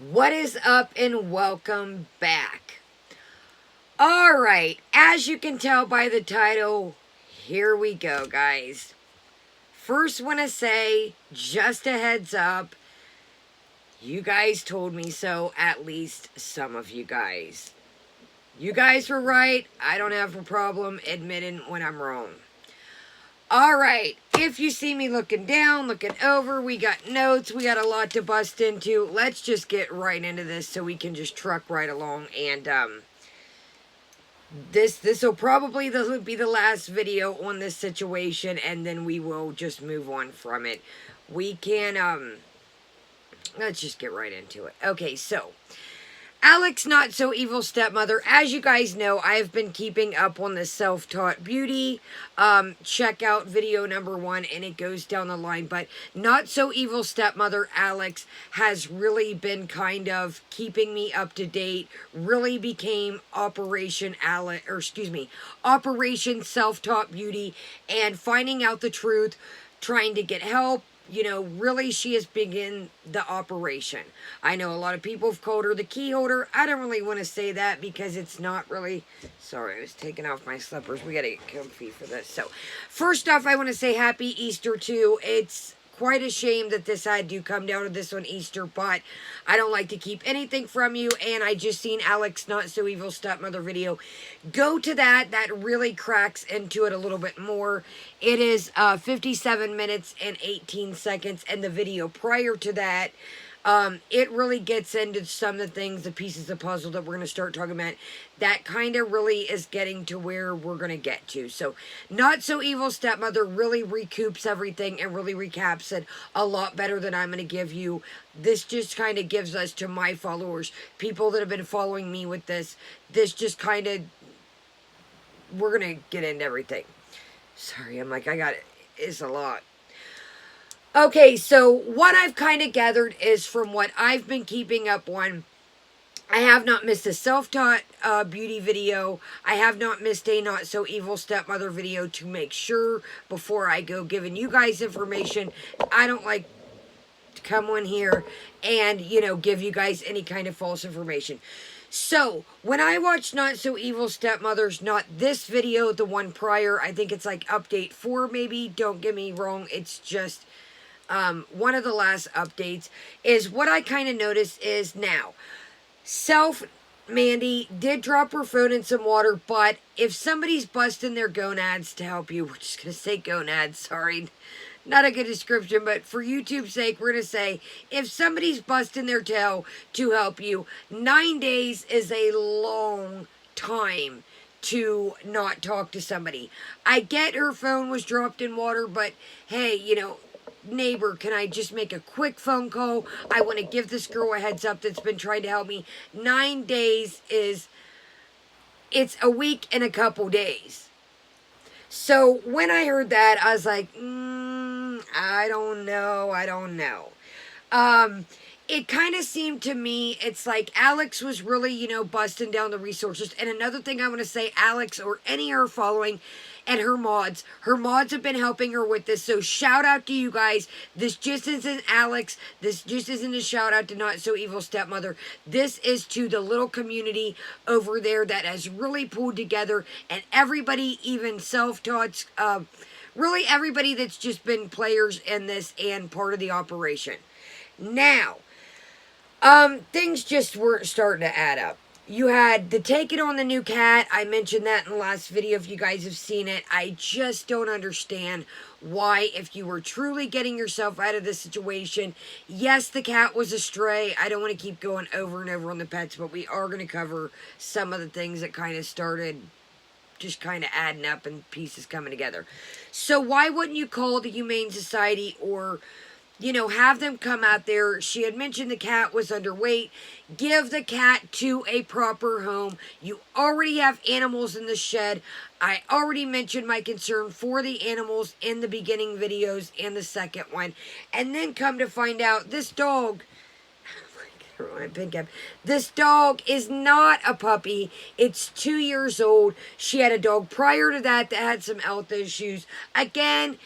What is up and welcome back. Alright, as you can tell by the title, here we go, guys. First want to say, just a heads up, you guys told me so, at least some of you guys. You guys were right, I don't have a problem admitting when I'm wrong. Alright, if you see me looking down, looking over, we got notes, we got a lot to bust into. Let's just get right into this so we can just truck right along. And this will probably be the last video on this situation, and then we will just move on from it. We can, let's just get right into it. Okay, so Alex Not So Evil Stepmother. As you guys know, I have been keeping up on the Self-Taught Beauty. Check out video number 1 and it goes down the line. But Not So Evil Stepmother Alex has really been kind of keeping me up to date. Really became Operation Self-Taught Beauty and finding out the truth, trying to get help. You know, really, she has begun the operation. I know a lot of people have called her the key holder. I don't really want to say that because it's not really... Sorry, I was taking off my slippers. We got to get comfy for this. So, first off, I want to say Happy Easter, too. It's quite a shame that this had to come down to this on Easter, but I don't like to keep anything from you, and I just seen Alex Not So Evil Stepmother video. Go to that. That really cracks into it a little bit more. It is 57 minutes and 18 seconds, and the video prior to that, it really gets into some of the things, the pieces of puzzle that we're going to start talking about. That kind of really is getting to where we're going to get to. So, Not So Evil Stepmother really recoups everything and really recaps it a lot better than I'm going to give you. This just kind of gives us to my followers, people that have been following me with this. This just kind of, we're going to get into everything. Sorry, I'm like, I got it. It's a lot. Okay, so what I've kind of gathered is from what I've been keeping up on, I have not missed a Self-Taught Beauty video. I have not missed a Not So Evil Stepmother video to make sure before I go giving you guys information. I don't like to come on here and, you know, give you guys any kind of false information. So, when I watched Not So Evil Stepmothers, not this video, the one prior, I think it's like update 4 maybe, don't get me wrong, it's just... one of the last updates is what I kind of noticed is now, Mandy did drop her phone in some water, but if somebody's busting their gonads to help you, we're just going to say gonads, sorry, not a good description, but for YouTube's sake, we're going to say, if somebody's busting their tail to help you, 9 days is a long time to not talk to somebody. I get her phone was dropped in water, but hey, you know, neighbor, can I just make a quick phone call? I want to give this girl a heads up that's been trying to help me. 9 days is, it's a week and a couple days. So when I heard that, I was like, I don't know. It kind of seemed to me, it's like Alex was really, you know, busting down the resources. And another thing I want to say, Alex or any of her following and her mods have been helping her with this. So shout out to you guys. This just isn't Alex. This just isn't a shout out to Not So Evil Stepmother. This is to the little community over there that has really pulled together. And everybody, even Self-Taught's, really everybody that's just been players in this and part of the operation. Now, things just weren't starting to add up. You had the Take It On the New Cat. I mentioned that in the last video if you guys have seen it. I just don't understand why, if you were truly getting yourself out of this situation, yes, the cat was a stray. I don't want to keep going over and over on the pets, but we are going to cover some of the things that kind of started just kind of adding up and pieces coming together. So why wouldn't you call the Humane Society or... you know, have them come out there. She had mentioned the cat was underweight. Give the cat to a proper home. You already have animals in the shed. I already mentioned my concern for the animals in the beginning videos and the second one. And then come to find out, this dog... this dog is not a puppy. It's 2 years old. She had a dog prior to that had some health issues. Again...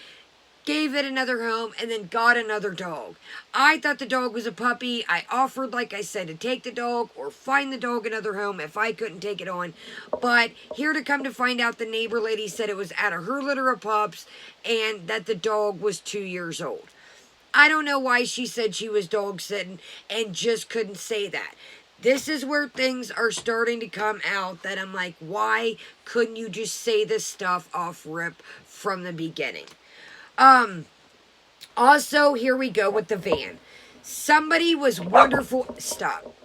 gave it another home, and then got another dog. I thought the dog was a puppy. I offered, like I said, to take the dog or find the dog another home if I couldn't take it on. But here to come to find out, the neighbor lady said it was out of her litter of pups and that the dog was 2 years old. I don't know why she said she was dog sitting and just couldn't say that. This is where things are starting to come out that I'm like, why couldn't you just say this stuff off rip from the beginning? Also, here we go with the van. Somebody was wonderful. Stop.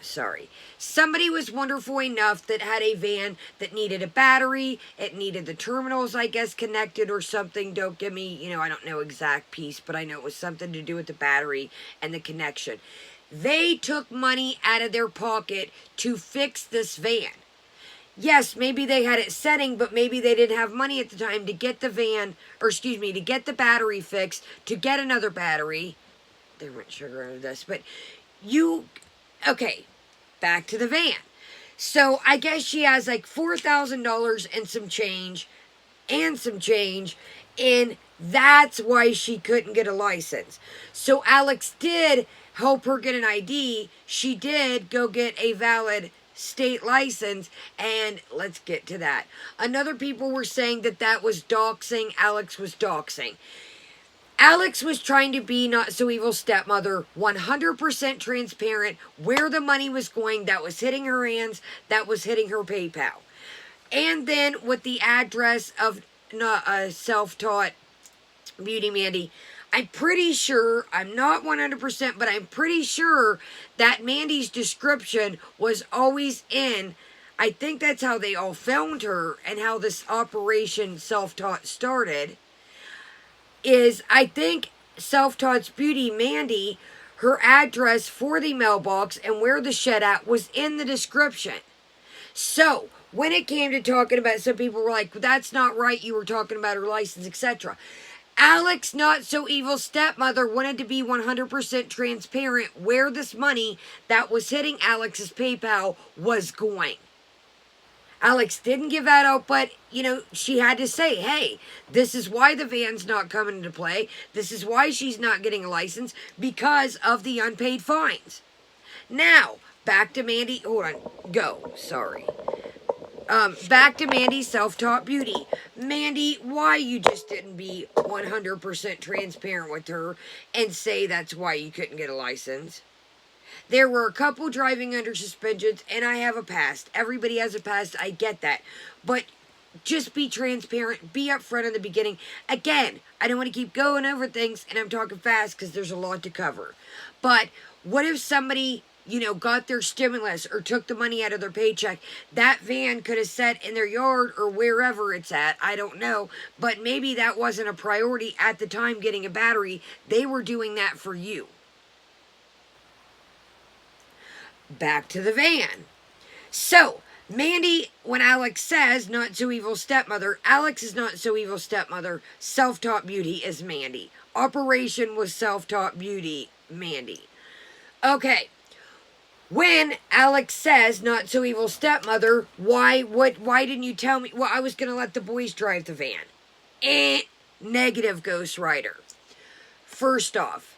Sorry. Somebody was wonderful enough that had a van that needed a battery. It needed the terminals, I guess, connected or something. Don't give me, I don't know exact piece, but I know it was something to do with the battery and the connection. They took money out of their pocket to fix this van. Yes, maybe they had it setting, but maybe they didn't have money at the time to get the to get the battery fixed, to get another battery. There went sugar under this, but okay, back to the van. So I guess she has like $4,000 and some change, and that's why she couldn't get a license. So Alex did help her get an ID. She did go get a valid state license, and let's get to that. Another people were saying that was doxing. Alex was doxing. Alex was trying to be not so evil stepmother, 100% transparent, where the money was going, that was hitting her hands, that was hitting her PayPal. And then with the address of SelfTaught Beauty Mandy, I'm pretty sure, I'm not 100%, but I'm pretty sure that Mandy's description was always in. I think that's how they all found her and how this operation SelfTaught started. I think SelfTaught's Beauty Mandy, her address for the mailbox and where the shed at was in the description. So, when it came to talking about, some people were like, that's not right, you were talking about her license, etc. Alex, not so evil stepmother, wanted to be 100% transparent where this money that was hitting Alex's PayPal was going. Alex didn't give that out, but, she had to say, hey, this is why the van's not coming into play. This is why she's not getting a license, because of the unpaid fines. Now, back to Mandy. Hold on. Go. Sorry. Back to Mandy's self-taught beauty. Mandy, why you just didn't be 100% transparent with her and say that's why you couldn't get a license? There were a couple driving under suspensions, and I have a past. Everybody has a past. I get that. But just be transparent. Be upfront in the beginning. Again, I don't want to keep going over things, and I'm talking fast because there's a lot to cover. But what if somebody, got their stimulus or took the money out of their paycheck? That van could have sat in their yard or wherever it's at. I don't know. But maybe that wasn't a priority at the time, getting a battery. They were doing that for you. Back to the van. So, Mandy, when Alex says not so evil stepmother, Alex is not so evil stepmother. Self-taught beauty is Mandy. Operation was self-taught beauty, Mandy. Okay. When Alex says not so evil stepmother, why didn't you tell me? Well, I was going to let the boys drive the van. Negative, Ghost Rider. First off,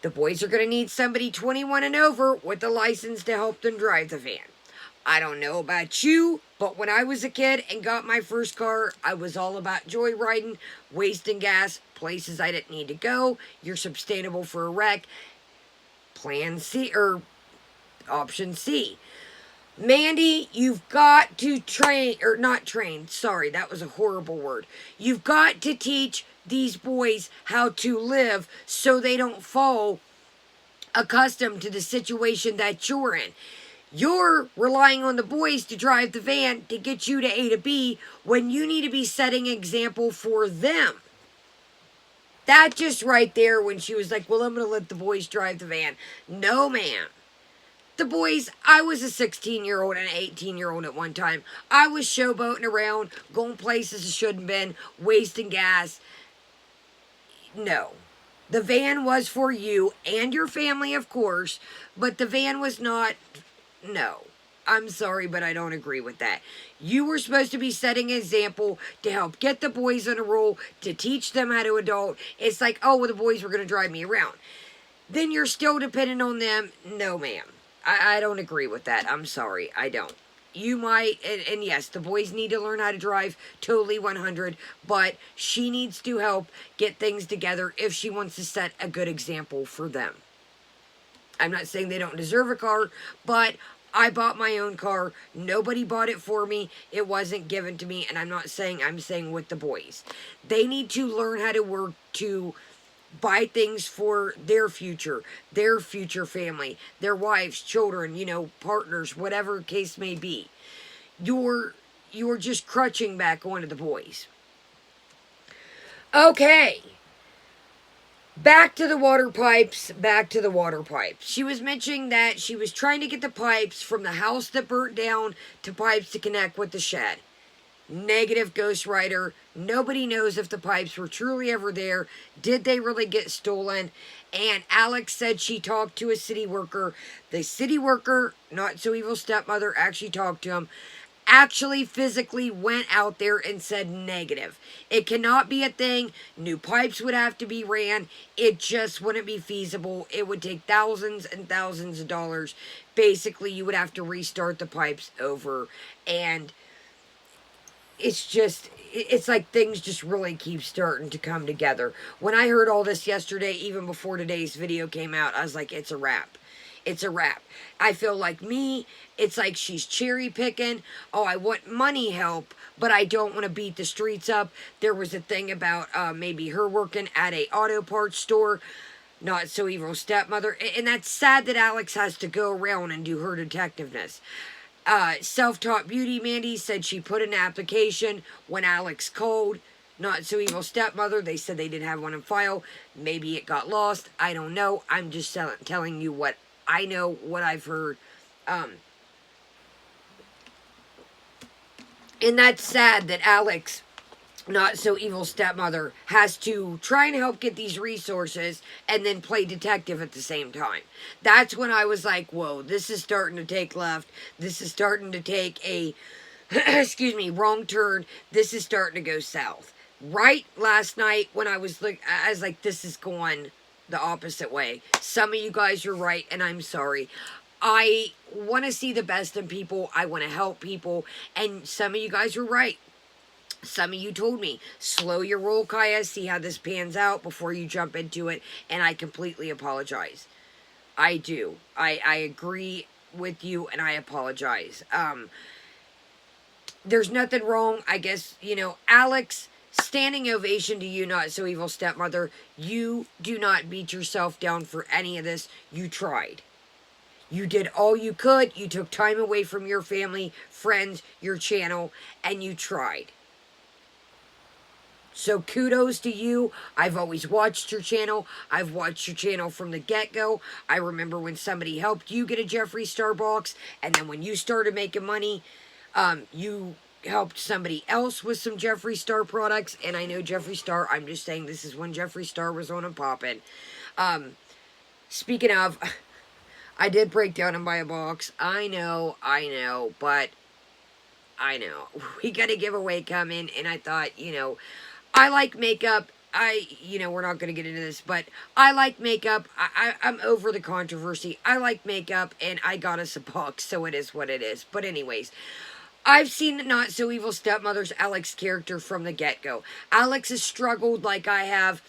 the boys are going to need somebody 21 and over with a license to help them drive the van. I don't know about you, but when I was a kid and got my first car, I was all about joyriding, wasting gas, places I didn't need to go. You're sustainable for a wreck. Plan C, or option C. Mandy, you've got to sorry, that was a horrible word. You've got to teach these boys how to live so they don't fall accustomed to the situation that you're in. You're relying on the boys to drive the van to get you to A to B when you need to be setting an example for them. That just right there, when she was like, well, I'm going to let the boys drive the van. No, ma'am. The boys, I was a 16-year-old and an 18-year-old at one time. I was showboating around, going places I shouldn't been, wasting gas. No. The van was for you and your family, of course, but the van was not. No. I'm sorry, but I don't agree with that. You were supposed to be setting an example to help get the boys on a roll, to teach them how to adult. It's like, oh, well, the boys were going to drive me around. Then you're still dependent on them. No, ma'am. I don't agree with that. I'm sorry. I don't. You might, and yes, the boys need to learn how to drive, totally 100, but she needs to help get things together if she wants to set a good example for them. I'm not saying they don't deserve a car, but I bought my own car. Nobody bought it for me. It wasn't given to me, and I'm saying with the boys. They need to learn how to work to buy things for their future family, their wives, children, partners, whatever case may be. You're just crutching back onto the boys. Okay. Back to the water pipes. She was mentioning that she was trying to get the pipes from the house that burnt down to pipes to connect with the shed. Negative, ghostwriter. Nobody knows if the pipes were truly ever there. Did they really get stolen? And Alex said she talked to a city worker. The city worker, not so evil stepmother, actually talked to him. Actually physically went out there and said negative. It cannot be a thing. New pipes would have to be ran. It just wouldn't be feasible. It would take thousands and thousands of dollars. Basically, you would have to restart the pipes over. And it's like things just really keep starting to come together. When I heard all this yesterday, even before today's video came out, I was like, it's a wrap. It's a wrap. I feel like it's like she's cherry picking. Oh, I want money help, but I don't want to beat the streets up. There was a thing about maybe her working at a auto parts store. Not so evil stepmother. And that's sad that Alex has to go around and do her detectiveness. Self-Taught Beauty Mandy said she put an application when Alex called. Not so evil stepmother. They said they didn't have one in file. Maybe it got lost. I don't know. I'm just telling you what I know, what I've heard. And that's sad that Alex, not so evil stepmother, has to try and help get these resources and then play detective at the same time. That's when I was like, whoa, this is starting to take left. This is starting to take a, wrong turn. This is starting to go south. Right last night when I was like, this is going the opposite way. Some of you guys are right, and I'm sorry. I want to see the best in people. I want to help people, and some of you guys were right. Some of you told me, slow your roll, Kaya, see how this pans out before you jump into it, and I completely apologize. I do. I agree with you, and I apologize. There's nothing wrong, I guess, Alex, standing ovation to you, not so evil stepmother. You do not beat yourself down for any of this. You tried. You did all you could. You took time away from your family, friends, your channel, and you tried. So kudos to you. I've always watched your channel. I've watched your channel from the get-go. I remember when somebody helped you get a Jeffree Star box, and then when you started making money, you helped somebody else with some Jeffree Star products. And I know Jeffree Star, I'm just saying this is when Jeffree Star was on and popping. Speaking of, I did break down and buy a box. I know, but I know. We got a giveaway coming, and I thought, I like makeup. We're not going to get into this, but I like makeup. I'm over the controversy. I like makeup, and I got us a box, so it is what it is. But anyways, I've seen Not So Evil Stepmother's Alex character from the get-go. Alex has struggled like I have.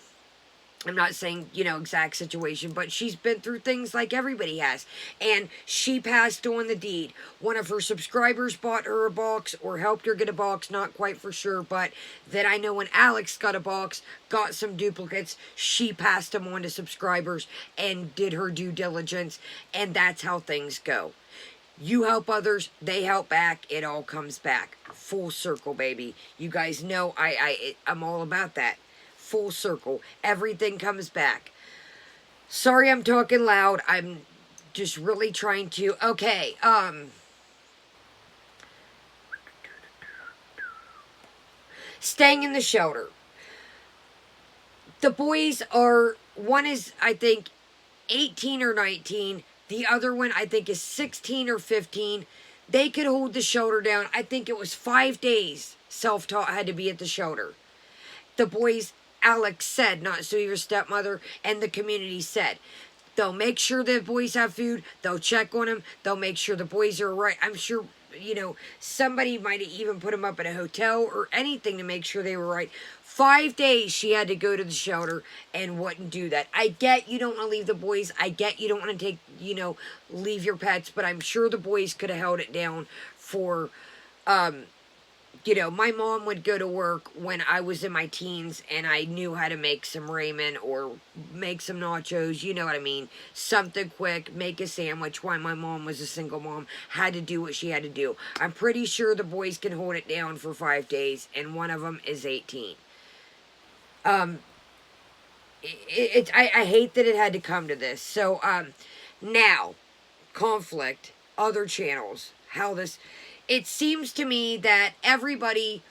I'm not saying, exact situation, but she's been through things like everybody has. And she passed on the deed. One of her subscribers bought her a box or helped her get a box, not quite for sure. But then I know when Alex got a box, got some duplicates, she passed them on to subscribers and did her due diligence. And that's how things go. You help others, they help back, it all comes back. Full circle, baby. You guys know I'm all about that. Full circle. Everything comes back. Sorry I'm talking loud. I'm just really trying to... Okay, staying in the shelter. The boys are... One is, I think, 18 or 19. The other one, I think, is 16 or 15. they could hold the shelter down. I think it was 5 days Self-Taught had to be at the shelter. The boys, Alex said, not so your stepmother, and the community said, they'll make sure the boys have food. They'll check on them. They'll make sure the boys are right. I'm sure, somebody might have even put them up in a hotel or anything to make sure they were right. 5 days she had to go to the shelter and wouldn't do that. I get you don't want to leave the boys. I get you don't want to take, leave your pets. But I'm sure the boys could have held it down for, my mom would go to work when I was in my teens and I knew how to make some ramen or make some nachos, you know what I mean? Something quick, make a sandwich while my mom was a single mom, had to do what she had to do. I'm pretty sure the boys can hold it down for 5 days and one of them is 18. I hate that it had to come to this. So, now, conflict, other channels, how this, it seems to me that everybody,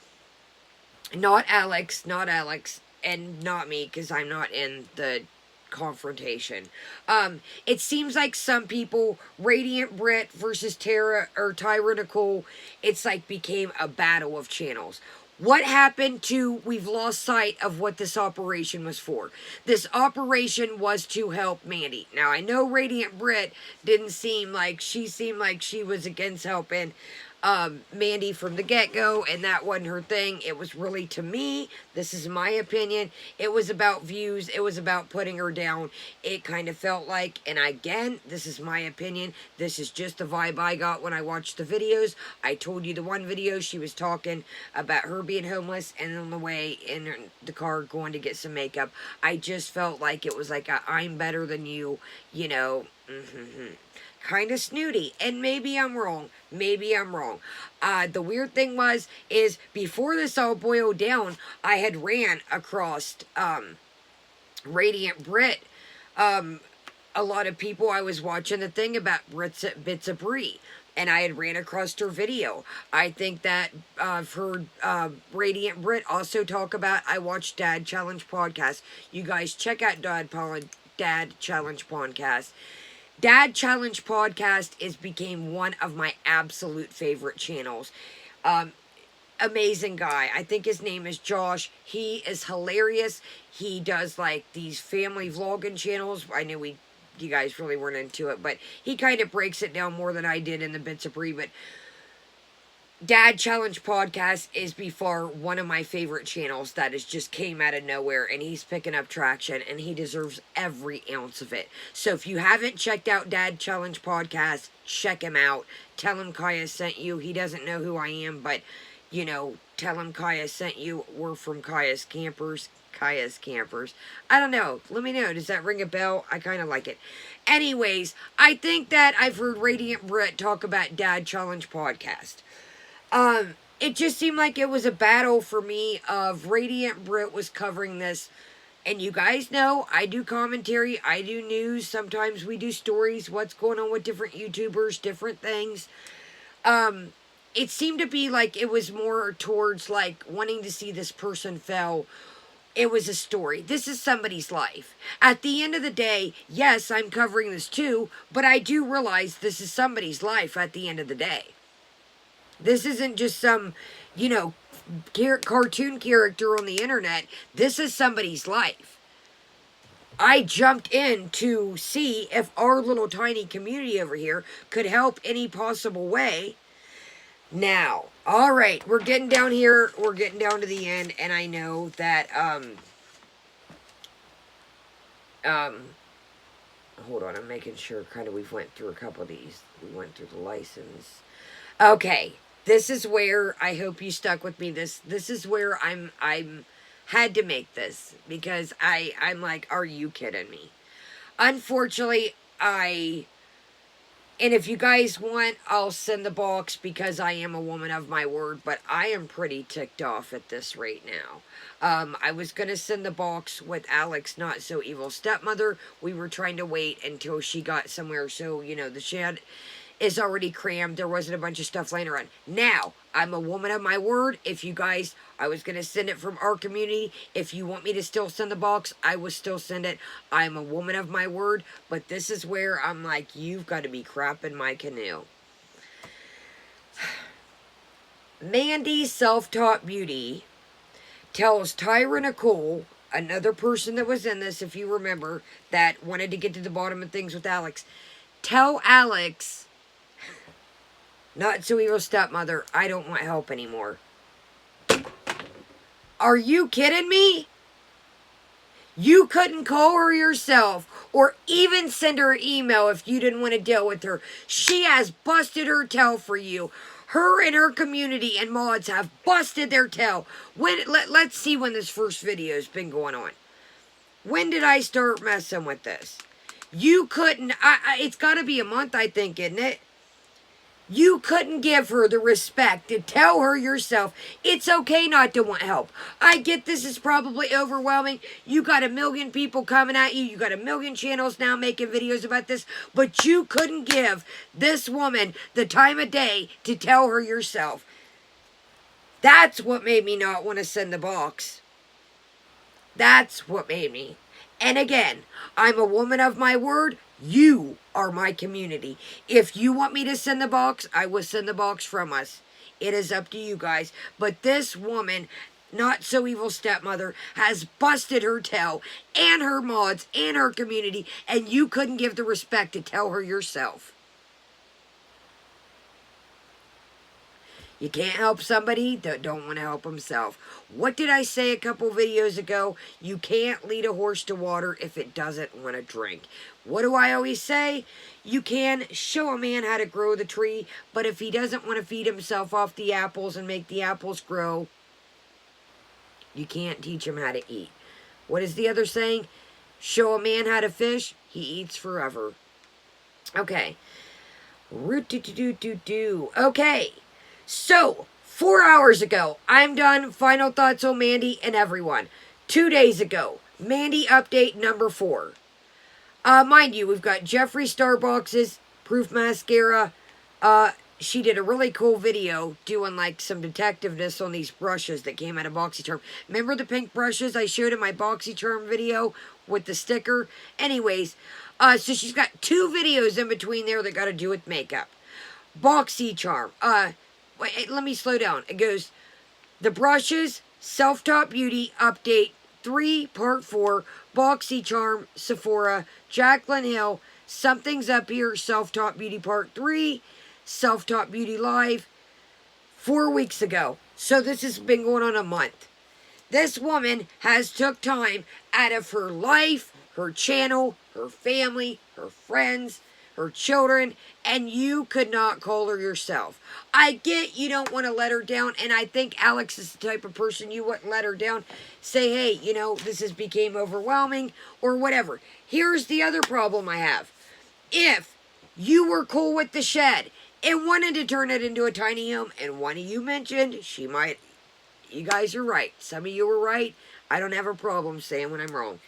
not Alex, and not me, because I'm not in the confrontation. It seems like some people, Radiant Brit versus Tyra Nicole, it's like became a battle of channels. What happened to, we've lost sight of what this operation was for. This operation was to help Mandy. Now, I know Radiant Brit seemed like she was against helping Mandy from the get-go, and that wasn't her thing. It was really, to me, this is my opinion, it was about views, it was about putting her down. It kind of felt like, and again, this is my opinion, this is just the vibe I got when I watched the videos. I told you the one video, she was talking about her being homeless, and on the way in the car going to get some makeup. I just felt like it was like a, I'm better than you, kind of snooty, and maybe I'm wrong. The weird thing is before this all boiled down, I had ran across Radiant Brit. A lot of people, I was watching the thing about Bits of Brie, and I had ran across her video. I think that I've heard Radiant Brit also talk about, I watched Dad Challenge podcast. You guys check out Dad Challenge podcast. Dad Challenge podcast became one of my absolute favorite channels. Amazing guy. I think his name is Josh. He is hilarious. He does like these family vlogging channels. I knew you guys really weren't into it, but he kind of breaks it down more than I did in the Bits of Brie. But Dad Challenge podcast is by far one of my favorite channels that has just came out of nowhere, and he's picking up traction, and he deserves every ounce of it. So if you haven't checked out Dad Challenge podcast, check him out. Tell him Kaya sent you. He doesn't know who I am, but, tell him Kaya sent you. We're from Kaya's Campers. I don't know. Let me know. Does that ring a bell? I kind of like it. Anyways, I think that I've heard Radiant Brit talk about Dad Challenge podcast. It just seemed like it was a battle for me of Radiant Brit was covering this. And you guys know, I do commentary, I do news, sometimes we do stories, what's going on with different YouTubers, different things. It seemed to be like it was more towards like wanting to see this person fail. It was a story. This is somebody's life. At the end of the day, yes, I'm covering this too, but I do realize this is somebody's life at the end of the day. This isn't just some, cartoon character on the internet. This is somebody's life. I jumped in to see if our little tiny community over here could help any possible way. Now, all right, we're getting down here. We're getting down to the end, and I know that, hold on, I'm making sure we've went through a couple of these. We went through the license. Okay. This is where I hope you stuck with me. This is where I'm had to make this because I'm like, are you kidding me? Unfortunately, and if you guys want, I'll send the box because I am a woman of my word, but I am pretty ticked off at this right now. I was going to send the box with Alex, Not So Evil Stepmother. We were trying to wait until she got somewhere so, the shed is already crammed. There wasn't a bunch of stuff laying around. Now, I'm a woman of my word. If you guys, I was going to send it from our community. If you want me to still send the box, I will still send it. I'm a woman of my word. But this is where I'm like, you've got to be crapping my canoe. Mandy Self-Taught Beauty tells Tyra Nicole, another person that was in this, if you remember, that wanted to get to the bottom of things with Alex, tell Alex, not so evil stepmother, I don't want help anymore. Are you kidding me? You couldn't call her yourself or even send her an email if you didn't want to deal with her. She has busted her tail for you. Her and her community and mods have busted their tail. Let's see when this first video's been going on. When did I start messing with this? You couldn't, it's got to be a month, I think, isn't it? You couldn't give her the respect to tell her yourself, it's okay not to want help. I get this is probably overwhelming. You got a million people coming at you. You got a million channels now making videos about this. But you couldn't give this woman the time of day to tell her yourself. That's what made me not want to send the box. That's what made me. And again, I'm a woman of my word. You are my community. If you want me to send the box, I will send the box from us. It is up to you guys. But this woman, not so evil stepmother, has busted her tail and her mods and her community, and you couldn't give the respect to tell her yourself. You can't help somebody that don't want to help himself. What did I say a couple videos ago? You can't lead a horse to water if it doesn't want to drink. What do I always say? You can show a man how to grow the tree, but if he doesn't want to feed himself off the apples and make the apples grow, you can't teach him how to eat. What is the other saying? Show a man how to fish, he eats forever. Okay. Okay. So, 4 hours ago, I'm done. Final thoughts on Mandy and everyone. 2 days ago, Mandy update number 4. Mind you, we've got Jeffree Starbucks's Proof Mascara. She did a really cool video doing like some detectiveness on these brushes that came out of BoxyCharm. Remember the pink brushes I showed in my BoxyCharm video with the sticker? Anyways, so she's got 2 videos in between there that got to do with makeup. BoxyCharm. Wait, let me slow down. It goes, the brushes, Self-Taught Beauty Update 3, Part 4, BoxyCharm, Sephora, Jaclyn Hill, Something's Up Here, Self-Taught Beauty Part 3, Self-Taught Beauty Live, 4 weeks ago. So this has been going on a month. This woman has took time out of her life, her channel, her family, her friends, her children, and you could not call her yourself. I get you don't want to let her down, and I think Alex is the type of person you wouldn't let her down. Say, hey, you know, this has became overwhelming, or whatever. Here's the other problem I have. If you were cool with the shed and wanted to turn it into a tiny home, and one of you mentioned she might, you guys are right. Some of you were right. I don't have a problem saying when I'm wrong.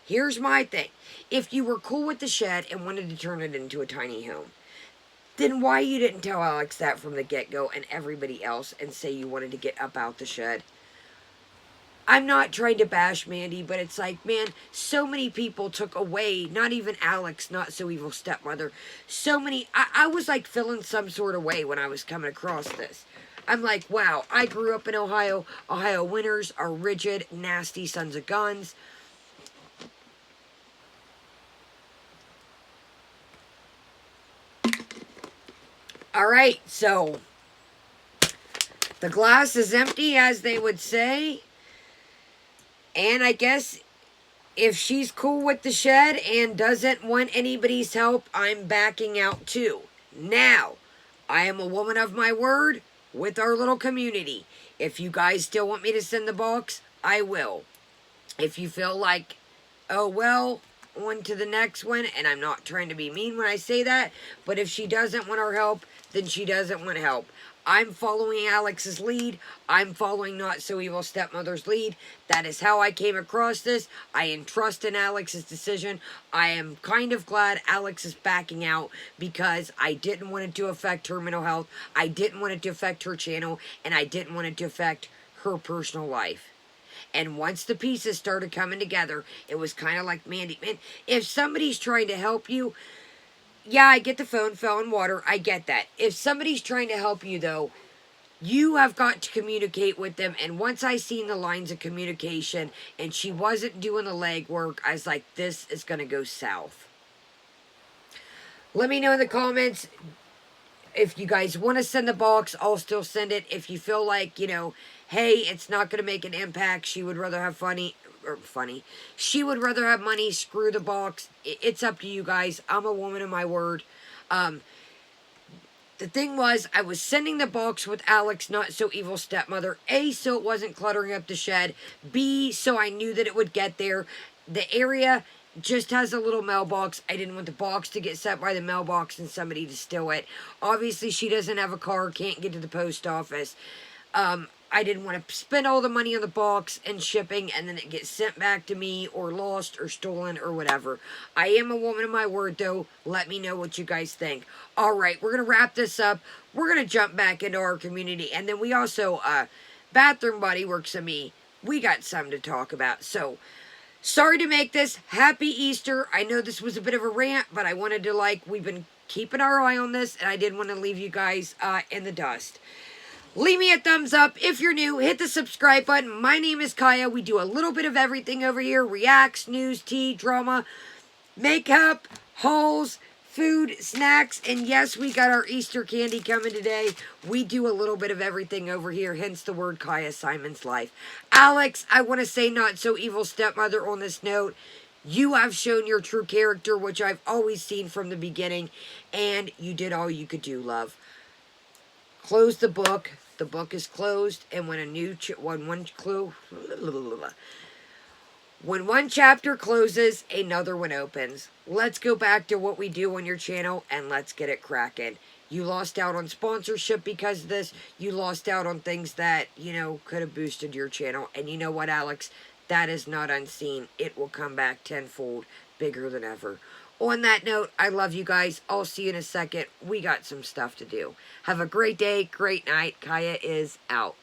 Here's my thing. If you were cool with the shed and wanted to turn it into a tiny home, then why you didn't tell Alex that from the get-go and everybody else and say you wanted to get up out the shed? I'm not trying to bash Mandy, but it's like, man, so many people took away, not even Alex, not so evil stepmother, so many, I was like feeling some sort of way when I was coming across this. I'm like, wow, I grew up in Ohio. Ohio winters are rigid, nasty sons of guns. Alright, so the glass is empty, as they would say. And I guess if she's cool with the shed and doesn't want anybody's help, I'm backing out too. Now, I am a woman of my word with our little community. If you guys still want me to send the box, I will. If you feel like, oh well, on to the next one, and I'm not trying to be mean when I say that, but if she doesn't want our help, then she doesn't want help. I'm following Alex's lead. I'm following Not So Evil Stepmother's lead. That is how I came across this. I entrust in Alex's decision. I am kind of glad Alex is backing out because I didn't want it to affect her mental health. I didn't want it to affect her channel, and I didn't want it to affect her personal life. And once the pieces started coming together, it was kind of like Mandy. Man, if somebody's trying to help you, yeah, I get the phone fell in water. I get that. If somebody's trying to help you, though, You have got to communicate with them. And once I seen the lines of communication and she wasn't doing the legwork, I was like, this is going to go south. Let me know in the comments if you guys want to send the box. I'll still send it. If you feel like, hey, it's not going to make an impact, she would rather have she would rather have money, screw the box. It's up to you guys. I'm a woman of my word. The thing was, I was sending the box with Alex, Not So Evil Stepmother. A, so it wasn't cluttering up the shed. B, so I knew that it would get there. The area just has a little mailbox. I didn't want the box to get set by the mailbox and somebody to steal it. Obviously, she doesn't have a car, can't get to the post office. I didn't want to spend all the money on the box and shipping and then it gets sent back to me or lost or stolen or whatever. I am a woman of my word, though. Let me know what you guys think. All right, we're going to wrap this up. We're going to jump back into our community. And then we also, Bathroom Buddy works on me. We got something to talk about. So, sorry to make this. Happy Easter. I know this was a bit of a rant, but I wanted to, we've been keeping our eye on this, and I didn't want to leave you guys in the dust. Leave me a thumbs up. If you're new, hit the subscribe button. My name is Kaya. We do a little bit of everything over here. Reacts, news, tea, drama, makeup, hauls, food, snacks, and yes, we got our Easter candy coming today. We do a little bit of everything over here, hence the word Kaya Simon's Life. Alex, I want to say Not So Evil Stepmother on this note. You have shown your true character, which I've always seen from the beginning, and you did all you could do, love. Close the book. The book is closed, and when one chapter closes, another one opens. Let's go back to what we do on your channel, and let's get it cracking. You lost out on sponsorship because of this. You lost out on things that, could have boosted your channel. And you know what, Alex? That is not unseen. It will come back tenfold, bigger than ever. On that note, I love you guys. I'll see you in a second. We got some stuff to do. Have a great day, great night. Kaya is out.